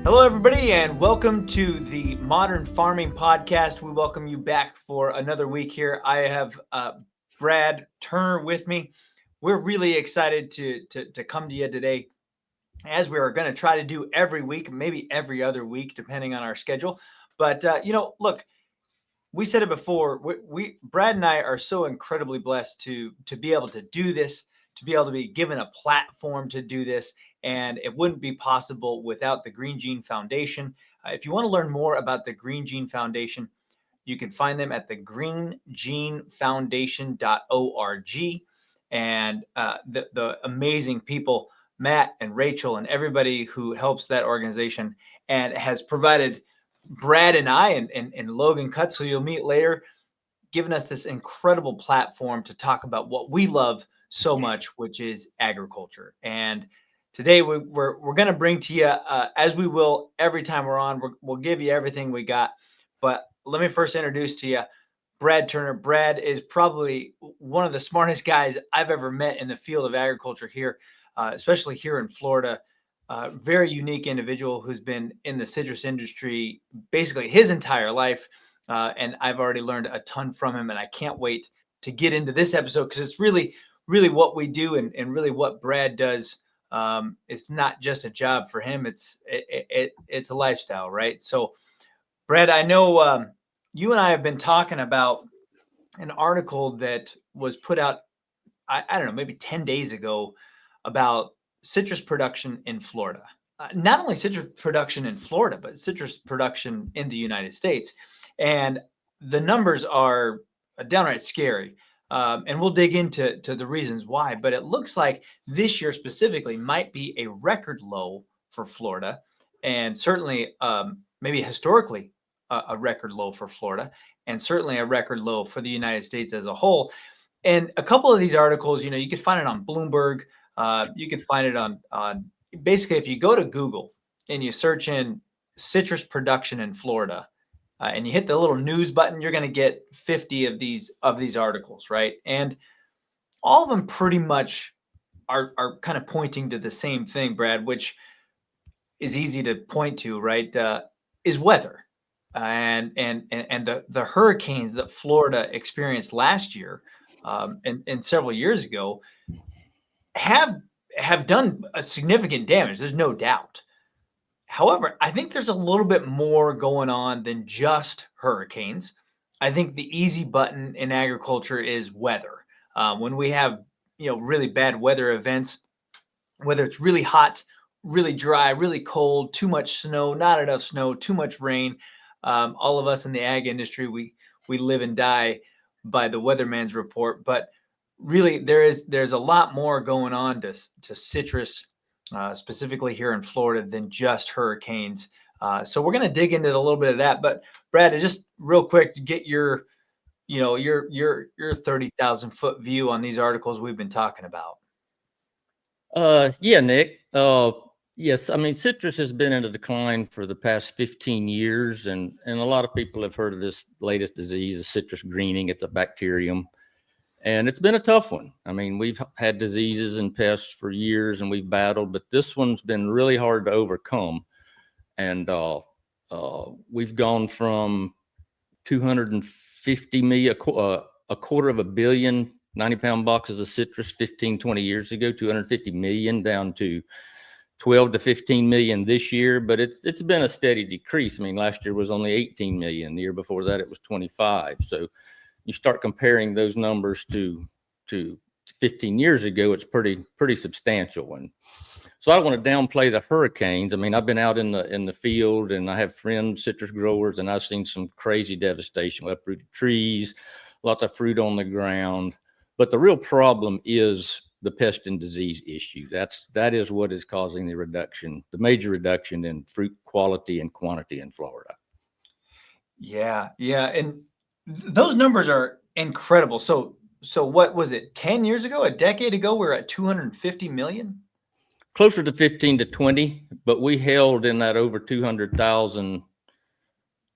Hello, everybody, and welcome to the Modern Farming Podcast. We welcome you back for another week here. I have Brad Turner with me. We're really excited to come to you today, as we are going to try to do every week, maybe every other week, depending on our schedule. But look, we said it before. We Brad and I are so incredibly blessed to be able to do this, to be able to be given a platform to do this, and it wouldn't be possible without the Green Gene Foundation. If you want to learn more about the Green Gene Foundation, you can find them at the greengenefoundation.org. And the amazing people, Matt and Rachel and everybody who helps that organization and has provided Brad and I and Logan Cutts, who you'll meet later, giving us this incredible platform to talk about what we love so much, which is agriculture. And today we're going to bring to you, as we will every time we're on, we'll give you everything we got. But let me first introduce to you Brad Turner. Brad is probably one of the smartest guys I've ever met in the field of agriculture here, especially here in Florida. Very unique individual who's been in the citrus industry basically his entire life. And I've already learned a ton from him, and I can't wait to get into this episode because it's really, really what we do and really what Brad does. It's not just a job for him; it's a lifestyle, right? So, Brad, I know you and I have been talking about an article that was put out, I don't know, maybe 10 days ago about citrus production in Florida. Not only citrus production in Florida, but citrus production in the United States. And the numbers are downright scary. And we'll dig into the reasons why. But it looks like this year specifically might be a record low for Florida, and certainly maybe historically a record low for Florida, and certainly a record low for the United States as a whole. And a couple of these articles, you can find it on Bloomberg. You can find it on basically, if you go to Google and you search in citrus production in Florida, and you hit the little news button, you're going to get 50 of these articles, right? And all of them pretty much are kind of pointing to the same thing, Brad, which is easy to point to, right? Is weather. And the hurricanes that Florida experienced last year and several years ago have done a significant damage. There's no doubt. However, I think there's a little bit more going on than just hurricanes. I think the easy button in agriculture is weather. When we have really bad weather events, whether it's really hot, really dry, really cold, too much snow, not enough snow, too much rain. All of us in the ag industry, we live and die by the weatherman's report. But really, there's a lot more going on to citrus, specifically here in Florida, than just hurricanes. So we're going to dig into a little bit of that. But Brad, just real quick to get your 30,000 foot view on these articles we've been talking about. Yeah, Nick. Yes, I mean, citrus has been in a decline for the past 15 years, and a lot of people have heard of this latest disease, the citrus greening. It's a bacterium, and it's been a tough one. I mean, we've had diseases and pests for years, and we've battled, but this one's been really hard to overcome. And we've gone from 250 million, a quarter of a billion 90-pound boxes of citrus 15, 20 years ago, 250 million down to 12 to 15 million this year, but it's been a steady decrease. I mean, last year was only 18 million. The year before that, it was 25. So you start comparing those numbers to 15 years ago, it's pretty substantial. And so I don't want to downplay the hurricanes. I mean, I've been out in the field, and I have friends, citrus growers, and I've seen some crazy devastation, uprooted trees, lots of fruit on the ground. But the real problem is the pest and disease issue. That is what is causing the major reduction in fruit quality and quantity in Florida. Yeah, and those numbers are incredible. So what was it? 10 years ago, a decade ago, we were at 250 million. Closer to 15 to 20, but we held in that over 200,000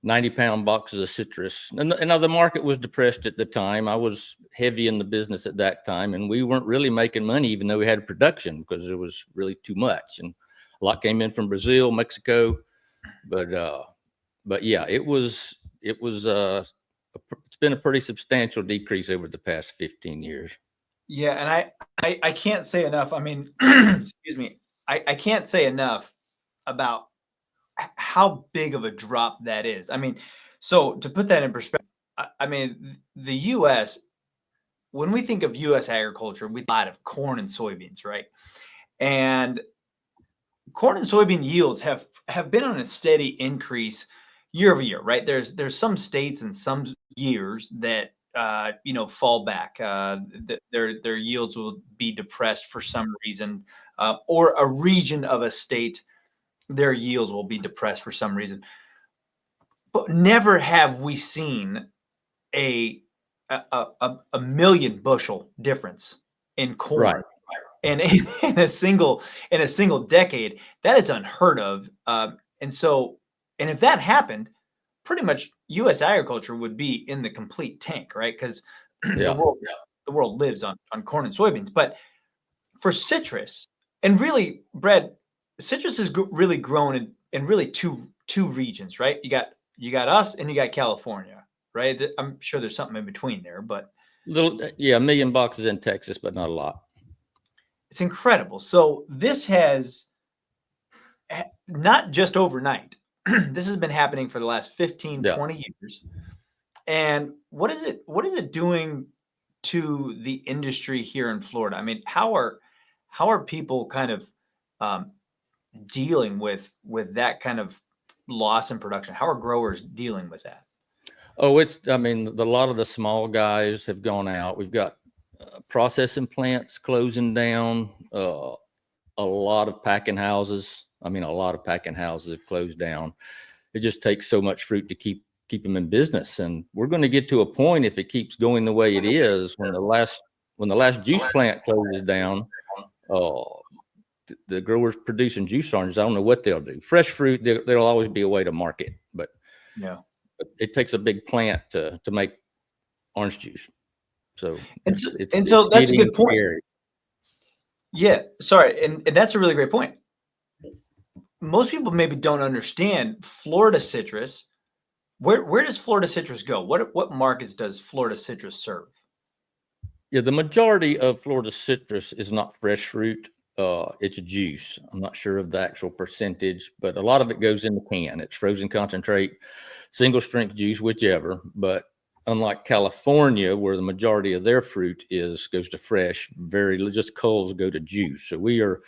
90-pound boxes of citrus. And now the market was depressed at the time. I was heavy in the business at that time, and we weren't really making money, even though we had production, because it was really too much. And a lot came in from Brazil, Mexico, But yeah, it's been a pretty substantial decrease over the past 15 years. Yeah, and I can't say enough. I mean, excuse me, I can't say enough about how big of a drop that is. I mean, so to put that in perspective, I mean, the U.S. when we think of U.S. agriculture, we think a lot of corn and soybeans, right? And corn and soybean yields have been on a steady increase year over year, right? There's some states and some years that fall back. Their yields will be depressed for some reason, or a region of a state, their yields will be depressed for some reason. But never have we seen a a million bushel difference in corn. Right. And in a single decade, that is unheard of. And so, and if that happened, pretty much U.S. agriculture would be in the complete tank, right? Because Yeah. the world lives on corn and soybeans. But for citrus, and really, Brad, citrus has really grown in really two regions, right? You got us, and you got California, right? I'm sure there's something in between there, but A million boxes in Texas, but not a lot. it's incredible. So this has not just overnight. This has been happening for the last 15, Yeah. 20 years. And what is it doing to the industry here in Florida? I mean, how are people kind of um, dealing with that kind of loss in production? How are growers dealing with that? Oh, a lot of the small guys have gone out. We've got processing plants closing down. A lot of packing houses. A lot of packing houses have closed down. It just takes so much fruit to keep them in business, and we're going to get to a point, if it keeps going the way it is, when the last juice plant closes down. The growers producing juice oranges, I don't know what they'll do. Fresh fruit, there'll always be a way to market, but Yeah. it takes a big plant to make orange juice. So And so that's a getting good point. scary. Yeah, sorry, and that's a really great point. Most people maybe don't understand Florida citrus. Where does Florida citrus go? What markets does Florida citrus serve? Yeah, the majority of Florida citrus is not fresh fruit. It's juice. I'm not sure of the actual percentage, but a lot of it goes in the can. It's frozen concentrate, single strength juice, whichever. But unlike California, where the majority of their fruit goes to fresh, just culls go to juice. So we are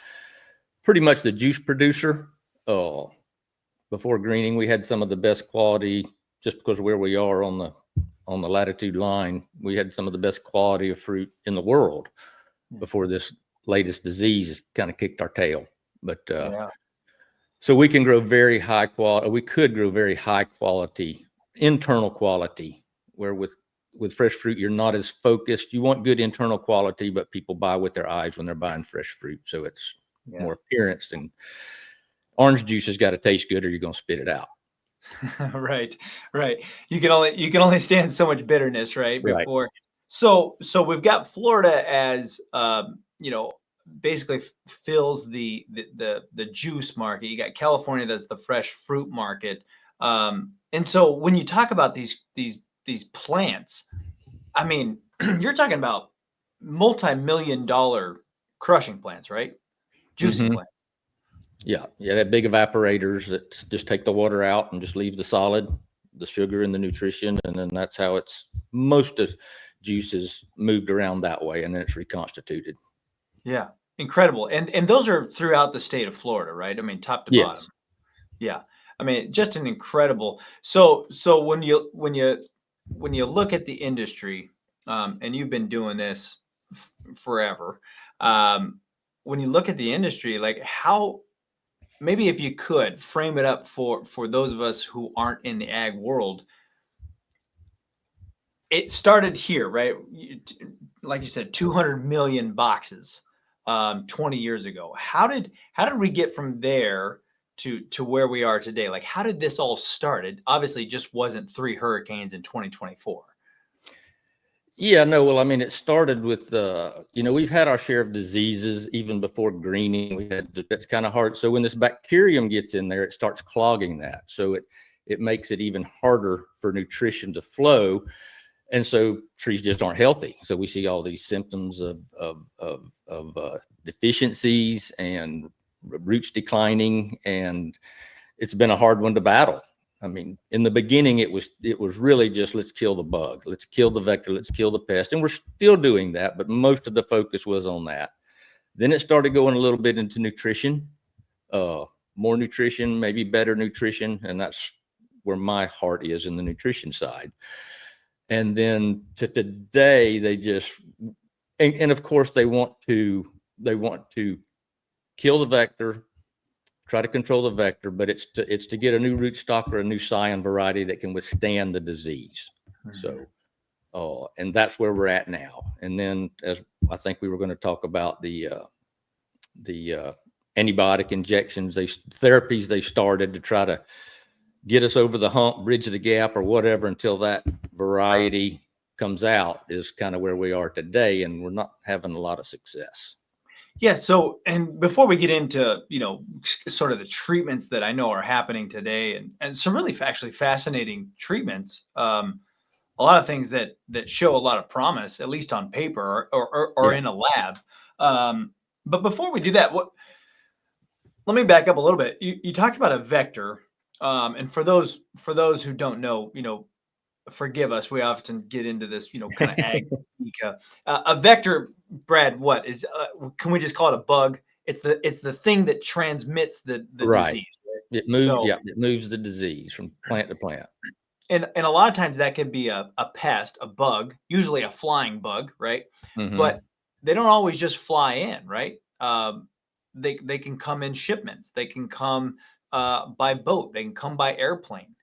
pretty much the juice producer. Before greening, we had some of the best quality, just because of where we are on the latitude line. We had some of the best quality of fruit in the world before this latest disease has kind of kicked our tail. But Yeah. so we can grow very high quality. We could grow very high quality, internal quality, where with fresh fruit, you're not as focused. You want good internal quality, but people buy with their eyes when they're buying fresh fruit. So it's more appearance, and orange juice has got to taste good or you're going to spit it out. Right. You can only stand so much bitterness, right? Right. Before. So we've got Florida as basically fills the juice market. You got California that's the fresh fruit market. And so when you talk about these plants, I mean, you're talking about multi-million-dollar crushing plants, right? Juicing plants. Yeah, that big evaporators that just take the water out and just leave the solid, the sugar and the nutrition, and then that's how most of juice is moved around that way, and then it's reconstituted. Yeah, incredible. And those are throughout the state of Florida, right? I mean, top to bottom. Yes. Yeah. I mean, just an incredible. So when you look at the industry, and you've been doing this forever, when you look at the industry, like how maybe if you could frame it up for those of us who aren't in the ag world, it started here, right? Like you said, 200 million boxes 20 years ago. How did we get from there to where we are today? Like, how did this all start? It obviously just wasn't 3 hurricanes in 2024. Yeah, no, well, I mean, it started with, we've had our share of diseases even before greening. That's kind of hard. So when this bacterium gets in there, it starts clogging that. So it makes it even harder for nutrition to flow. And so trees just aren't healthy. So we see all these symptoms of deficiencies and roots declining, and it's been a hard one to battle. I mean, in the beginning, it was really just, let's kill the bug, let's kill the vector, let's kill the pest. And we're still doing that, but most of the focus was on that. Then it started going a little bit into nutrition, more nutrition, maybe better nutrition. And that's where my heart is, in the nutrition side. And then to today, they just, and of course they want to kill the vector, try to control the vector, but it's to get a new rootstock or a new scion variety that can withstand the disease. So, and that's where we're at now. And then, as I think we were going to talk about the antibiotic injections, therapies they started to try to get us over the hump, bridge the gap, or whatever, until that variety comes out, is kind of where we are today, and we're not having a lot of success. Yeah. So, and before we get into, sort of the treatments that I know are happening today, and some really actually fascinating treatments, a lot of things that show a lot of promise, at least on paper or in a lab. But before we do that, let me back up a little bit. You talked about a vector, and for those who don't know, forgive us, we often get into this, kind of ag. A vector, Brad, what is? Can we just call it a bug? It's the thing that transmits the Right. disease. Right? It moves. So, it moves the disease from plant to plant. And a lot of times that could be a pest, a bug, usually a flying bug, right? Mm-hmm. But they don't always just fly in, right? They can come in shipments. They can come by boat. They can come by airplane.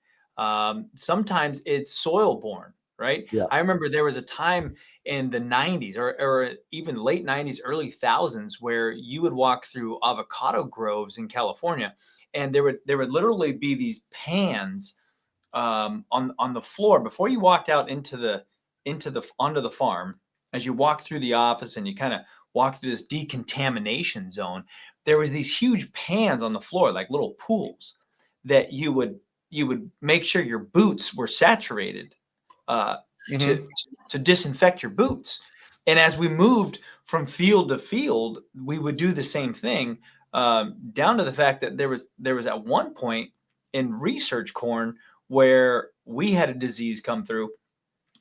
Sometimes it's soil borne, right? Yeah. I remember there was a time in the 90s or even late 90s, early thousands, where you would walk through avocado groves in California, and there would literally be these pans on the floor before you walked out onto the farm. As you walk through the office and you kind of walk through this decontamination zone, there was these huge pans on the floor, like little pools, that you would make sure your boots were saturated to disinfect your boots. And as we moved from field to field, we would do the same thing, down to the fact that there was at one point in research corn where we had a disease come through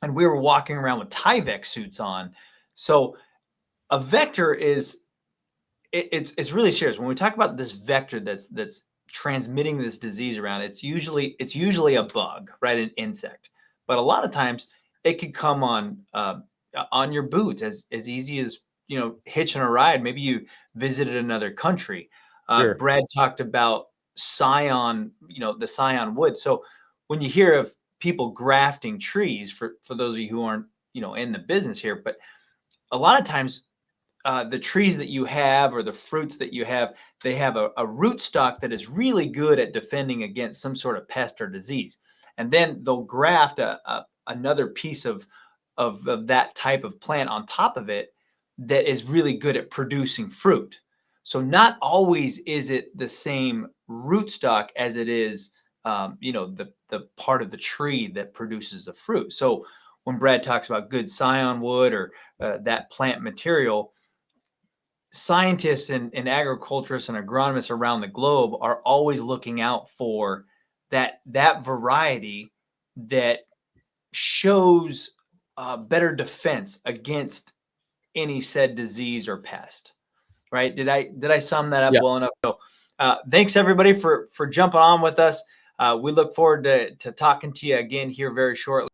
and we were walking around with Tyvek suits on. So a vector is, it's really serious. When we talk about this vector that's transmitting this disease around, it's usually a bug, right? An insect. But a lot of times it could come on your boots as easy as, hitching a ride. Maybe you visited another country. Sure. Brad talked about scion, the scion wood. So when you hear of people grafting trees, for those of you who aren't, in the business here, but a lot of times the trees that you have or the fruits that you have, they have a rootstock that is really good at defending against some sort of pest or disease. And then they'll graft another piece of that type of plant on top of it that is really good at producing fruit. So not always is it the same rootstock as it is, the part of the tree that produces the fruit. So when Brad talks about good scion wood or that plant material, scientists and agriculturists and agronomists around the globe are always looking out for that variety that shows better defense against any said disease or pest. Right? Did I sum that up well enough? So thanks everybody for jumping on with us. We look forward to talking to you again here very shortly.